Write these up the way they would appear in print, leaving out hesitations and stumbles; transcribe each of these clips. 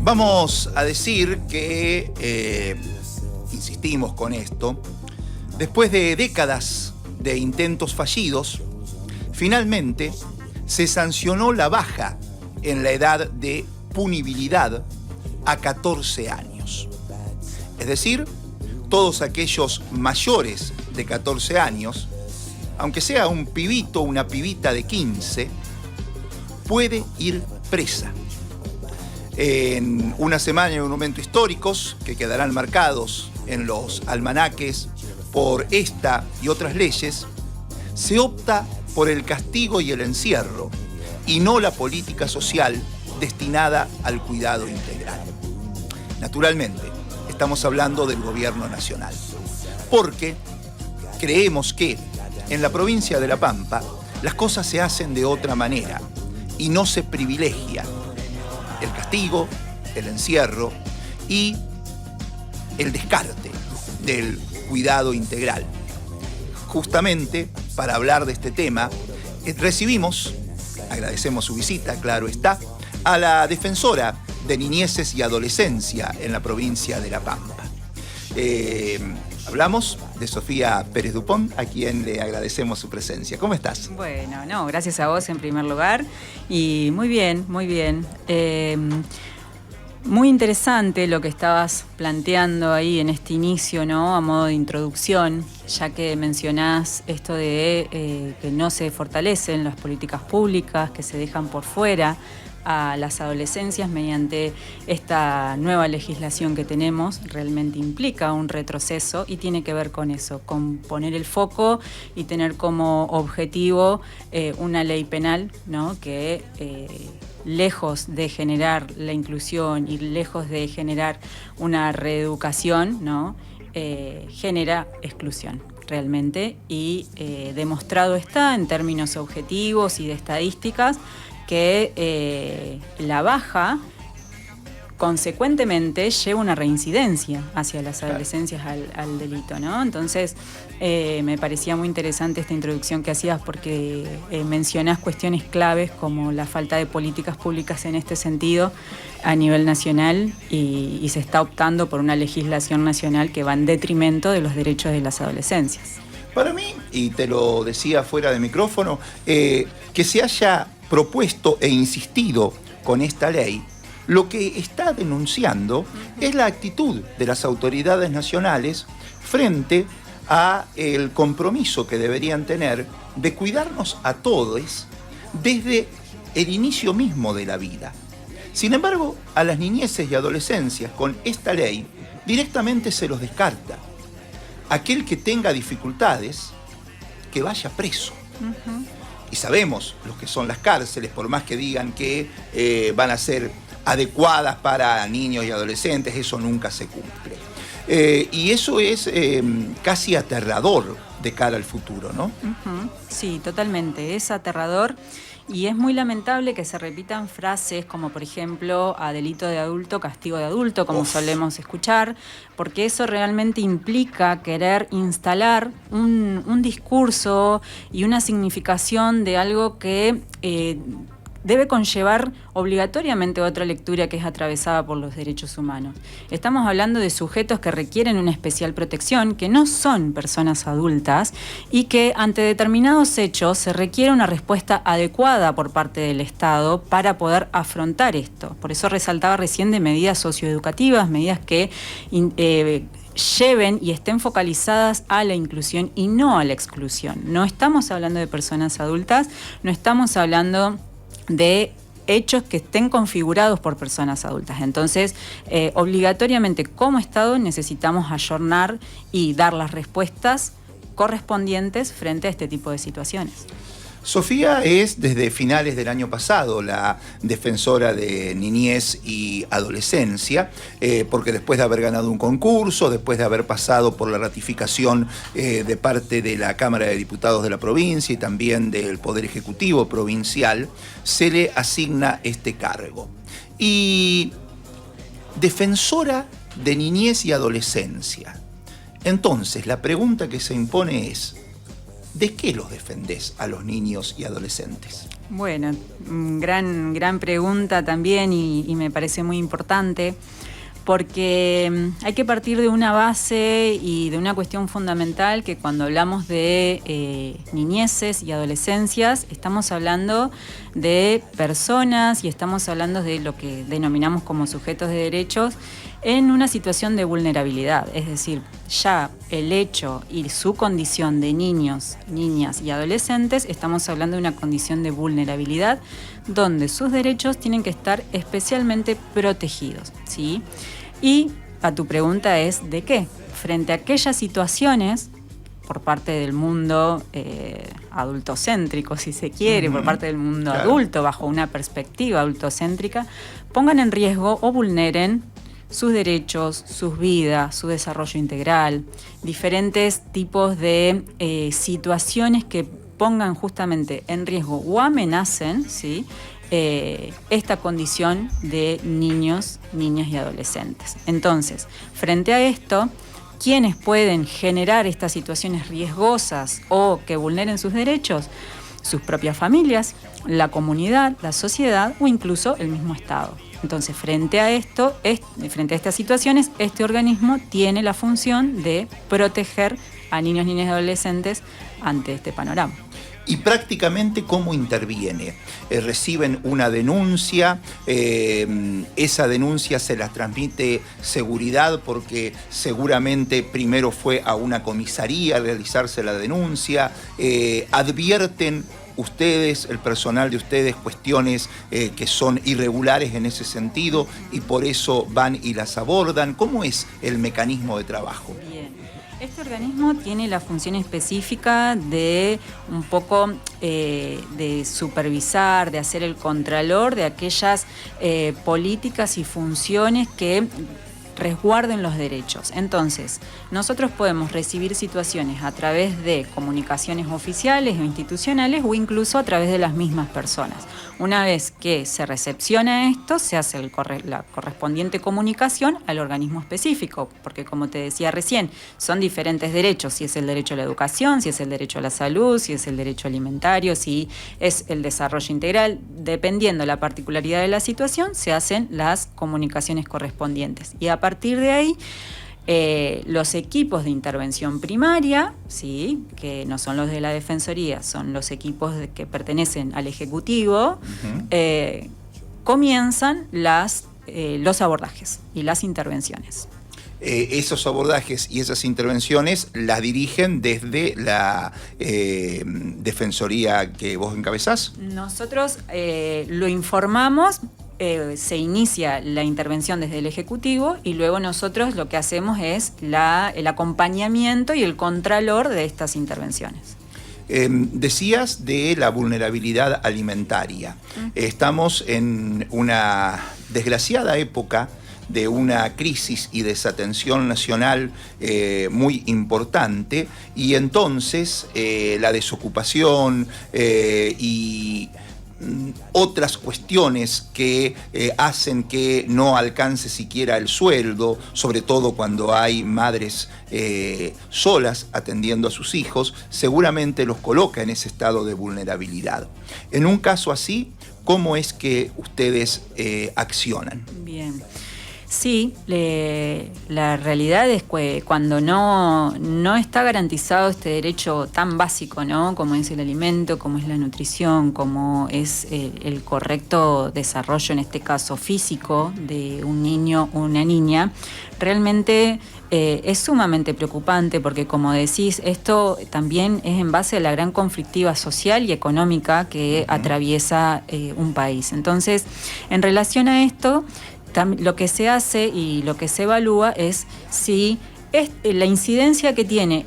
Vamos a decir que, insistimos con esto, después de décadas de intentos fallidos, finalmente se sancionó la baja en la edad de punibilidad a 14 años. Es decir, todos aquellos mayores de 14 años, aunque sea un pibito o una pibita de 15, puede ir presa. En una semana y un momento históricos que quedarán marcados en los almanaques por esta y otras leyes, se opta por el castigo y el encierro, y no la política social destinada al cuidado integral. Naturalmente, estamos hablando del gobierno nacional, porque creemos que en la provincia de La Pampa las cosas se hacen de otra manera y no se privilegia el castigo, el encierro y el descarte del cuidado integral. Justamente para hablar de este tema, recibimos, agradecemos su visita, claro está, a la defensora de niñeces y adolescencia en la provincia de La Pampa. Hablamos de Sofía Pérez Dupont, a quien le agradecemos su presencia. ¿Cómo estás? Bueno, no, gracias a vos en primer lugar. Y muy bien, muy bien. Muy interesante lo que estabas planteando ahí en este inicio, ¿no? A modo de introducción, ya que mencionás esto de que no se fortalecen las políticas públicas, que se dejan por fuera a las adolescencias mediante esta nueva legislación que tenemos. Realmente implica un retroceso y tiene que ver con eso, con poner el foco y tener como objetivo una ley penal, ¿no? Que lejos de generar la inclusión y lejos de generar una reeducación, ¿no? Genera exclusión realmente, y demostrado está en términos objetivos y de estadísticas que la baja consecuentemente lleva una reincidencia hacia las adolescencias al delito, ¿no? Entonces, me parecía muy interesante esta introducción que hacías porque mencionás cuestiones claves como la falta de políticas públicas en este sentido a nivel nacional y se está optando por una legislación nacional que va en detrimento de los derechos de las adolescencias. Para mí, y te lo decía fuera de micrófono, que se haya propuesto e insistido con esta ley, lo que está denunciando es la actitud de las autoridades nacionales frente a el compromiso que deberían tener de cuidarnos a todos desde el inicio mismo de la vida. Sin embargo, a las niñeces y adolescencias con esta ley directamente se los descarta. Aquel que tenga dificultades, que vaya preso. Y sabemos lo que son las cárceles, por más que digan que van a ser adecuadas para niños y adolescentes, eso nunca se cumple. Y eso es casi aterrador de cara al futuro, ¿no? Sí, totalmente, es aterrador. Y es muy lamentable que se repitan frases como, por ejemplo, a delito de adulto, castigo de adulto, como solemos escuchar, porque eso realmente implica querer instalar un discurso y una significación de algo que debe conllevar obligatoriamente otra lectura que es atravesada por los derechos humanos. Estamos hablando de sujetos que requieren una especial protección, que no son personas adultas y que ante determinados hechos se requiere una respuesta adecuada por parte del Estado para poder afrontar esto. Por eso resaltaba recién de medidas socioeducativas, medidas que lleven y estén focalizadas a la inclusión y no a la exclusión. No estamos hablando de personas adultas, no estamos hablando de hechos que estén configurados por personas adultas. Entonces, obligatoriamente como Estado necesitamos ayornar y dar las respuestas correspondientes frente a este tipo de situaciones. Sofía es desde finales del año pasado la defensora de niñez y adolescencia, porque después de haber ganado un concurso, después de haber pasado por la ratificación de parte de la Cámara de Diputados de la provincia y también del Poder Ejecutivo provincial, se le asigna este cargo. Y defensora de niñez y adolescencia. Entonces, la pregunta que se impone es, ¿De qué los defendés a los niños y adolescentes? Bueno, gran pregunta también y me parece muy importante, porque hay que partir de una base y de una cuestión fundamental, que cuando hablamos de niñeces y adolescencias estamos hablando de personas y estamos hablando de lo que denominamos como sujetos de derechos en una situación de vulnerabilidad. Es decir, ya el hecho y su condición de niños, niñas y adolescentes, estamos hablando de una condición de vulnerabilidad donde sus derechos tienen que estar especialmente protegidos, ¿sí? Y a tu pregunta es ¿de qué? Frente a aquellas situaciones por parte del mundo adultocéntrico, si se quiere, por parte del mundo adulto, bajo una perspectiva adultocéntrica, pongan en riesgo o vulneren sus derechos, sus vidas, su desarrollo integral, diferentes tipos de situaciones que pongan justamente en riesgo o amenacen, ¿sí?, esta condición de niños, niñas y adolescentes. Entonces, frente a esto, ¿quiénes pueden generar estas situaciones riesgosas o que vulneren sus derechos? Sus propias familias, la comunidad, la sociedad o incluso el mismo Estado. Entonces, frente a estas situaciones, este organismo tiene la función de proteger a niños, niñas y adolescentes ante este panorama. Y prácticamente, ¿cómo interviene? Reciben una denuncia, esa denuncia se la transmite seguridad porque seguramente primero fue a una comisaría a realizarse la denuncia, advierten ustedes, el personal de ustedes, cuestiones que son irregulares en ese sentido y por eso van y las abordan. ¿Cómo es el mecanismo de trabajo? Bien. Este organismo tiene la función específica de un poco de supervisar, de hacer el contralor de aquellas políticas y funciones que resguarden los derechos. Entonces, nosotros podemos recibir situaciones a través de comunicaciones oficiales o institucionales o incluso a través de las mismas personas. Una vez que se recepciona esto, se hace la correspondiente comunicación al organismo específico, porque como te decía recién, son diferentes derechos, si es el derecho a la educación, si es el derecho a la salud, si es el derecho alimentario, si es el desarrollo integral. Dependiendo de la particularidad de la situación, se hacen las comunicaciones correspondientes. Y a partir de ahí, los equipos de intervención primaria, ¿sí?, que no son los de la Defensoría, son los equipos que pertenecen al Ejecutivo, comienzan los abordajes y las intervenciones. Esos abordajes y esas intervenciones las dirigen desde la Defensoría que vos encabezás. Nosotros lo informamos. Se inicia la intervención desde el Ejecutivo y luego nosotros lo que hacemos es el acompañamiento y el contralor de estas intervenciones. Decías de la vulnerabilidad alimentaria. Estamos en una desgraciada época de una crisis y desatención nacional muy importante y entonces la desocupación y otras cuestiones que hacen que no alcance siquiera el sueldo, sobre todo cuando hay madres solas atendiendo a sus hijos, seguramente los coloca en ese estado de vulnerabilidad. En un caso así, ¿cómo es que ustedes accionan? Bien. Sí, la realidad es que cuando no está garantizado este derecho tan básico, ¿no?, como es el alimento, como es la nutrición, como es el correcto desarrollo, en este caso físico, de un niño o una niña, realmente es sumamente preocupante porque, como decís, esto también es en base a la gran conflictiva social y económica que atraviesa un país. Entonces, en relación a esto, lo que se hace y lo que se evalúa es si la incidencia que tiene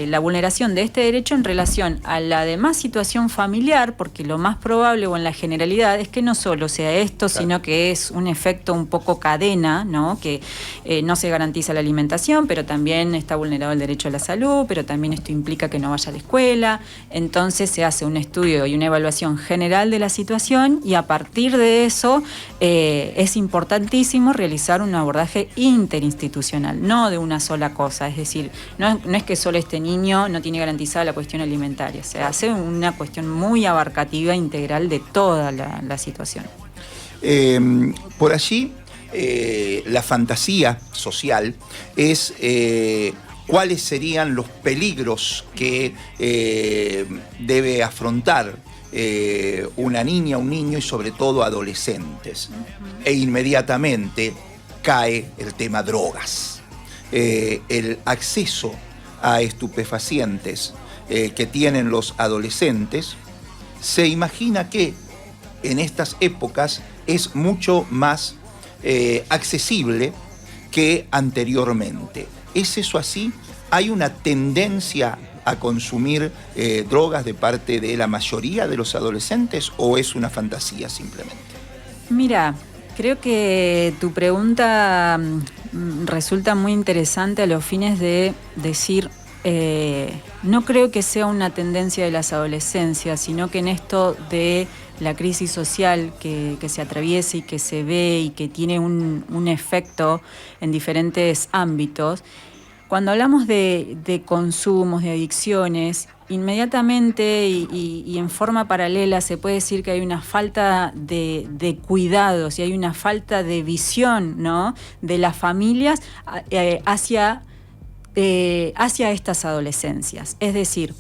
la vulneración de este derecho en relación a la demás situación familiar, porque lo más probable o en la generalidad es que no solo sea esto, claro, sino que es un efecto un poco cadena, ¿no?, que no se garantiza la alimentación, pero también está vulnerado el derecho a la salud, pero también esto implica que no vaya a la escuela. Entonces se hace un estudio y una evaluación general de la situación y a partir de eso es importantísimo realizar un abordaje interinstitucional, no de una sola cosa, es decir, no es que solo este niño no tiene garantizada la cuestión alimentaria, se hace una cuestión muy abarcativa, integral de toda la situación. Por allí, la fantasía social es cuáles serían los peligros que debe afrontar una niña, un niño y sobre todo adolescentes. E inmediatamente cae el tema drogas. El acceso a estupefacientes que tienen los adolescentes, se imagina que en estas épocas es mucho más accesible que anteriormente. ¿Es eso así? ¿Hay una tendencia a consumir drogas de parte de la mayoría de los adolescentes o es una fantasía simplemente? Mira, creo que tu pregunta resulta muy interesante a los fines de decir, no creo que sea una tendencia de las adolescencias, sino que en esto de la crisis social que se atraviesa y que se ve y que tiene un efecto en diferentes ámbitos. Cuando hablamos de consumos, de adicciones, inmediatamente y en forma paralela se puede decir que hay una falta de cuidados y hay una falta de visión, ¿no?, de las familias hacia estas adolescencias. Es decir,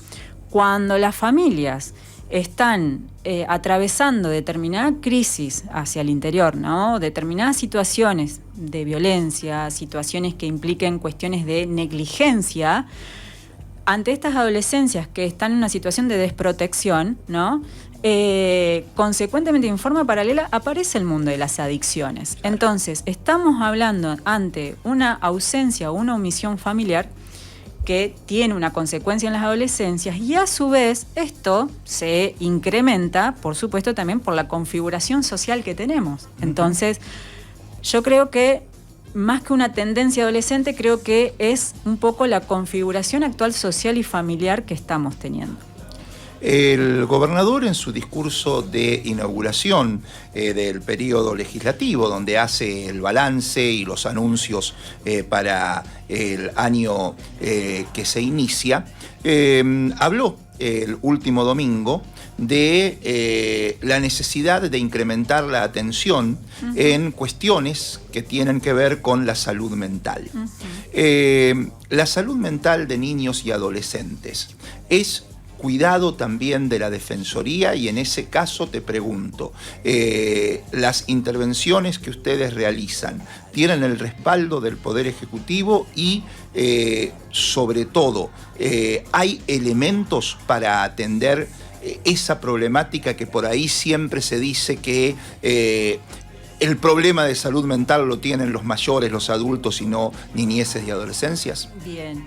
cuando las familias están atravesando determinada crisis hacia el interior, ¿no?, determinadas situaciones de violencia, situaciones que impliquen cuestiones de negligencia, ante estas adolescencias que están en una situación de desprotección, ¿no?, consecuentemente, en forma paralela, aparece el mundo de las adicciones. Entonces, estamos hablando ante una ausencia o una omisión familiar que tiene una consecuencia en las adolescencias y a su vez esto se incrementa, por supuesto, también por la configuración social que tenemos. Entonces, yo creo que más que una tendencia adolescente, creo que es un poco la configuración actual social y familiar que estamos teniendo. El gobernador, en su discurso de inauguración del periodo legislativo, donde hace el balance y los anuncios para el año que se inicia, habló el último domingo de la necesidad de incrementar la atención en cuestiones que tienen que ver con la salud mental. La salud mental de niños y adolescentes es cuidado también de la Defensoría y en ese caso te pregunto, las intervenciones que ustedes realizan tienen el respaldo del Poder Ejecutivo y sobre todo, ¿hay elementos para atender esa problemática que por ahí siempre se dice que el problema de salud mental lo tienen los mayores, los adultos y no niñeces y adolescencias? Bien.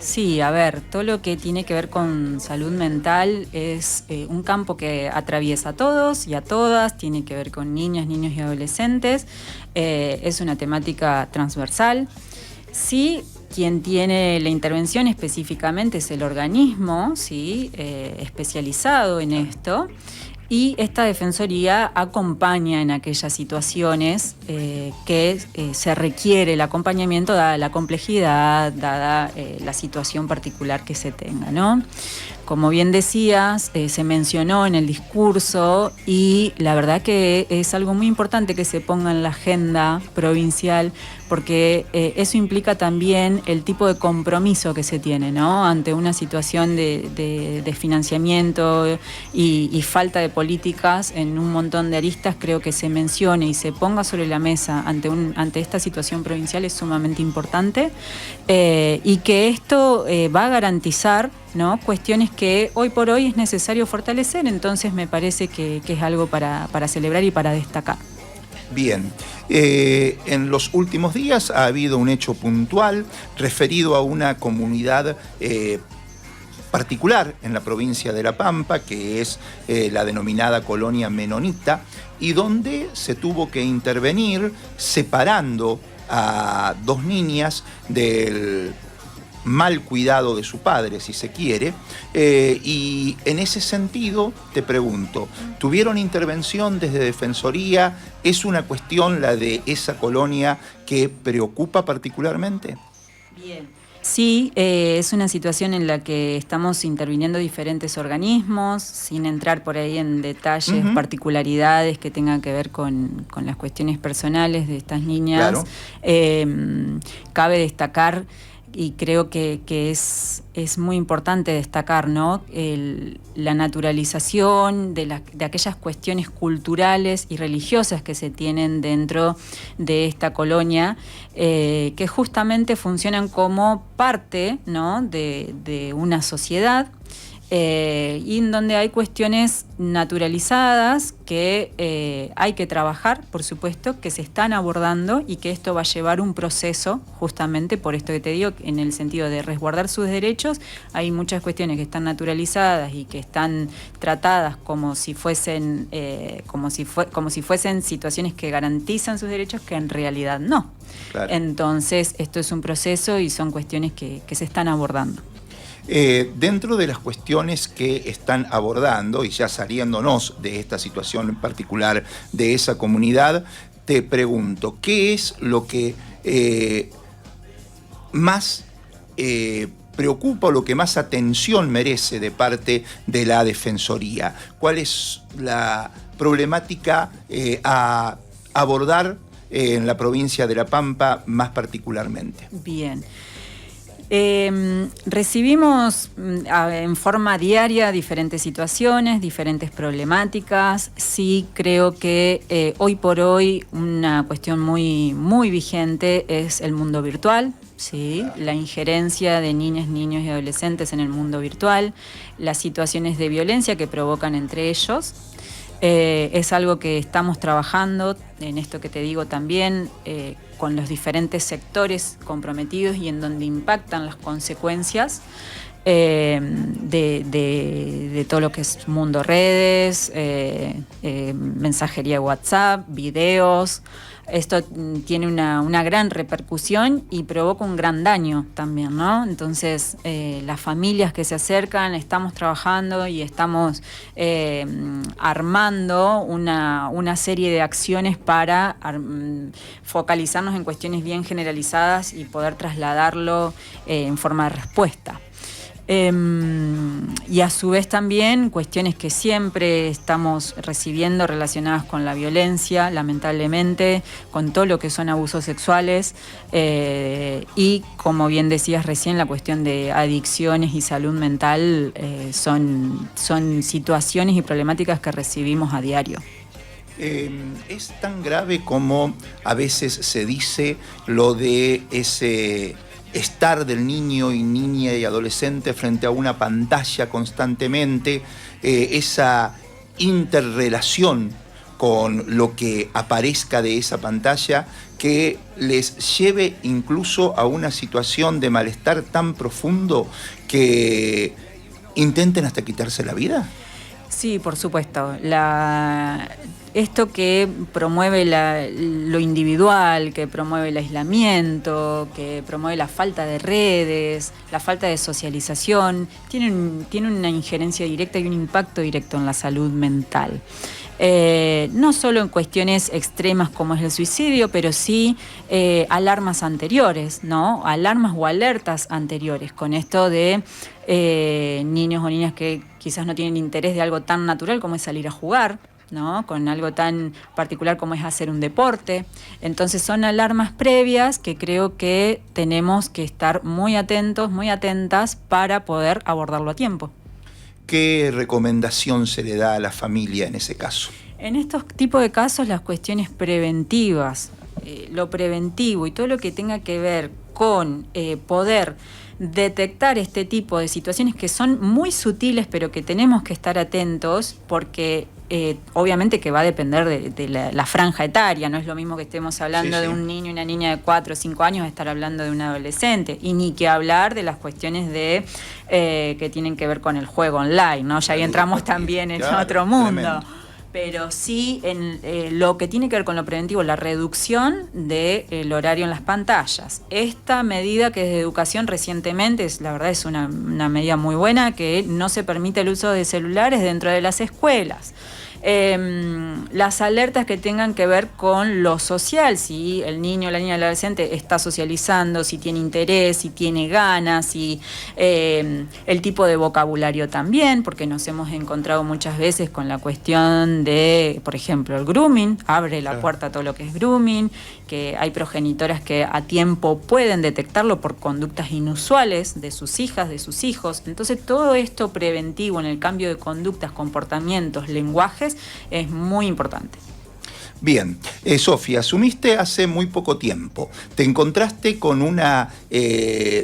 Sí, a ver, todo lo que tiene que ver con salud mental es un campo que atraviesa a todos y a todas, tiene que ver con niñas, niños y adolescentes, es una temática transversal. Sí, quien tiene la intervención específicamente es el organismo, ¿sí?, especializado en esto. Y esta Defensoría acompaña en aquellas situaciones que se requiere el acompañamiento dada la complejidad, dada la situación particular que se tenga, ¿no? Como bien decías, se mencionó en el discurso y la verdad que es algo muy importante que se ponga en la agenda provincial porque eso implica también el tipo de compromiso que se tiene, ¿no?, ante una situación de financiamiento y falta de políticas en un montón de aristas. Creo que se mencione y se ponga sobre la mesa ante esta situación provincial es sumamente importante y que esto va a garantizar, ¿no?, cuestiones que hoy por hoy es necesario fortalecer. Entonces me parece que es algo para celebrar y para destacar. Bien, en los últimos días ha habido un hecho puntual referido a una comunidad particular en la provincia de La Pampa, que es la denominada colonia menonita, y donde se tuvo que intervenir separando a dos niñas del mal cuidado de su padre, si se quiere, y en ese sentido te pregunto, ¿tuvieron intervención desde Defensoría? ¿Es una cuestión la de esa colonia que preocupa particularmente? Bien. Sí, es una situación en la que estamos interviniendo diferentes organismos, sin entrar por ahí en detalles, particularidades que tengan que ver con las cuestiones personales de estas niñas. Claro. Cabe destacar, y creo que es muy importante destacar, ¿no?, la naturalización de aquellas cuestiones culturales y religiosas que se tienen dentro de esta colonia, que justamente funcionan como parte, ¿no?, de una sociedad, y en donde hay cuestiones naturalizadas que hay que trabajar, por supuesto, que se están abordando y que esto va a llevar un proceso, justamente por esto que te digo, en el sentido de resguardar sus derechos. Hay muchas cuestiones que están naturalizadas y que están tratadas como si fuesen situaciones que garantizan sus derechos, que en realidad no. Claro. Entonces, esto es un proceso y son cuestiones que se están abordando. Dentro de las cuestiones que están abordando, y ya saliéndonos de esta situación en particular de esa comunidad, te pregunto, ¿qué es lo que más preocupa o lo que más atención merece de parte de la Defensoría? ¿Cuál es la problemática a abordar en la provincia de La Pampa más particularmente? Bien. Recibimos en forma diaria diferentes situaciones, diferentes problemáticas. Sí, creo que hoy por hoy una cuestión muy, muy vigente es el mundo virtual. Sí, la injerencia de niñas, niños y adolescentes en el mundo virtual, las situaciones de violencia que provocan entre ellos. Es algo que estamos trabajando en esto que te digo también, con los diferentes sectores comprometidos y en donde impactan las consecuencias de todo lo que es mundo redes, mensajería WhatsApp, videos. Esto tiene una gran repercusión y provoca un gran daño también, ¿no? Entonces, las familias que se acercan, estamos trabajando y estamos armando una serie de acciones para focalizarnos en cuestiones bien generalizadas y poder trasladarlo en forma de respuesta. Y a su vez también cuestiones que siempre estamos recibiendo relacionadas con la violencia, lamentablemente, con todo lo que son abusos sexuales, y como bien decías recién, la cuestión de adicciones y salud mental, son situaciones y problemáticas que recibimos a diario. Es tan grave como a veces se dice lo de ese estar del niño y niña y adolescente frente a una pantalla constantemente, esa interrelación con lo que aparezca de esa pantalla, que les lleve incluso a una situación de malestar tan profundo que intenten hasta quitarse la vida? Sí, por supuesto. Esto que promueve lo individual, que promueve el aislamiento, que promueve la falta de redes, la falta de socialización, tiene una injerencia directa y un impacto directo en la salud mental. No solo en cuestiones extremas como es el suicidio, pero sí alarmas anteriores, ¿no? Alarmas o alertas anteriores con esto de niños o niñas que quizás no tienen interés de algo tan natural como es salir a jugar, ¿no?, con algo tan particular como es hacer un deporte. Entonces son alarmas previas que creo que tenemos que estar muy atentos, muy atentas para poder abordarlo a tiempo. ¿Qué recomendación se le da a la familia en ese caso? En estos tipos de casos, las cuestiones preventivas, lo preventivo y todo lo que tenga que ver con poder detectar este tipo de situaciones que son muy sutiles, pero que tenemos que estar atentos porque obviamente que va a depender de la franja etaria. No es lo mismo que estemos hablando de un niño y una niña de 4 o 5 años a estar hablando de un adolescente, y ni que hablar de las cuestiones de que tienen que ver con el juego online, ¿no? Ya ahí entramos también en otro mundo. Tremendo. Pero sí en lo que tiene que ver con lo preventivo, la reducción del horario en las pantallas. Esta medida que es de educación recientemente, la verdad es una medida muy buena, que no se permite el uso de celulares dentro de las escuelas. Las alertas que tengan que ver con lo social, si el niño, la niña, el adolescente está socializando, si tiene interés, si tiene ganas, si el tipo de vocabulario también, porque nos hemos encontrado muchas veces con la cuestión de, por ejemplo, el grooming, abre la puerta a todo lo que es grooming, que hay progenitoras que a tiempo pueden detectarlo por conductas inusuales de sus hijas, de sus hijos. Entonces todo esto preventivo en el cambio de conductas, comportamientos, lenguajes es muy importante. Bien, Sofía, asumiste hace muy poco tiempo. Te encontraste con una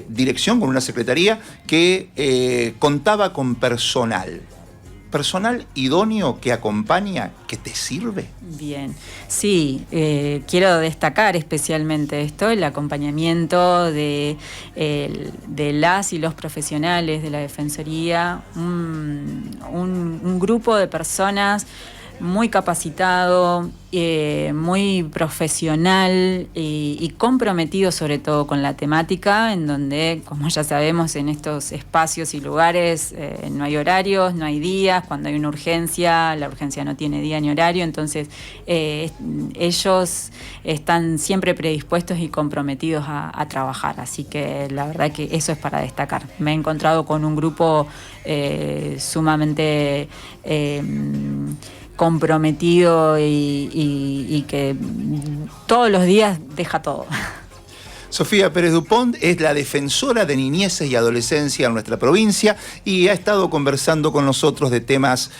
dirección, con una secretaría que contaba con personal idóneo que acompaña, que te sirve. Bien, sí, quiero destacar especialmente esto, el acompañamiento de las y los profesionales de la Defensoría, un grupo de personas muy capacitado, muy profesional y comprometido sobre todo con la temática, en donde, como ya sabemos, en estos espacios y lugares no hay horarios, no hay días. Cuando hay una urgencia, la urgencia no tiene día ni horario, entonces ellos están siempre predispuestos y comprometidos a trabajar, así que la verdad que eso es para destacar. Me he encontrado con un grupo sumamente comprometido y que todos los días deja todo. Sofía Pérez Dupont es la defensora de niñeces y adolescencia en nuestra provincia y ha estado conversando con nosotros de temas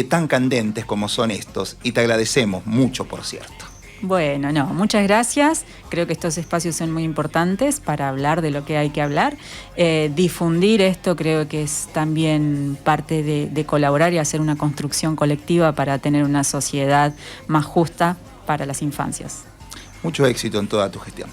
tan candentes como son estos, y te agradecemos mucho, por cierto. Bueno, no, muchas gracias. Creo que estos espacios son muy importantes para hablar de lo que hay que hablar. Difundir esto creo que es también parte de colaborar y hacer una construcción colectiva para tener una sociedad más justa para las infancias. Mucho éxito en toda tu gestión.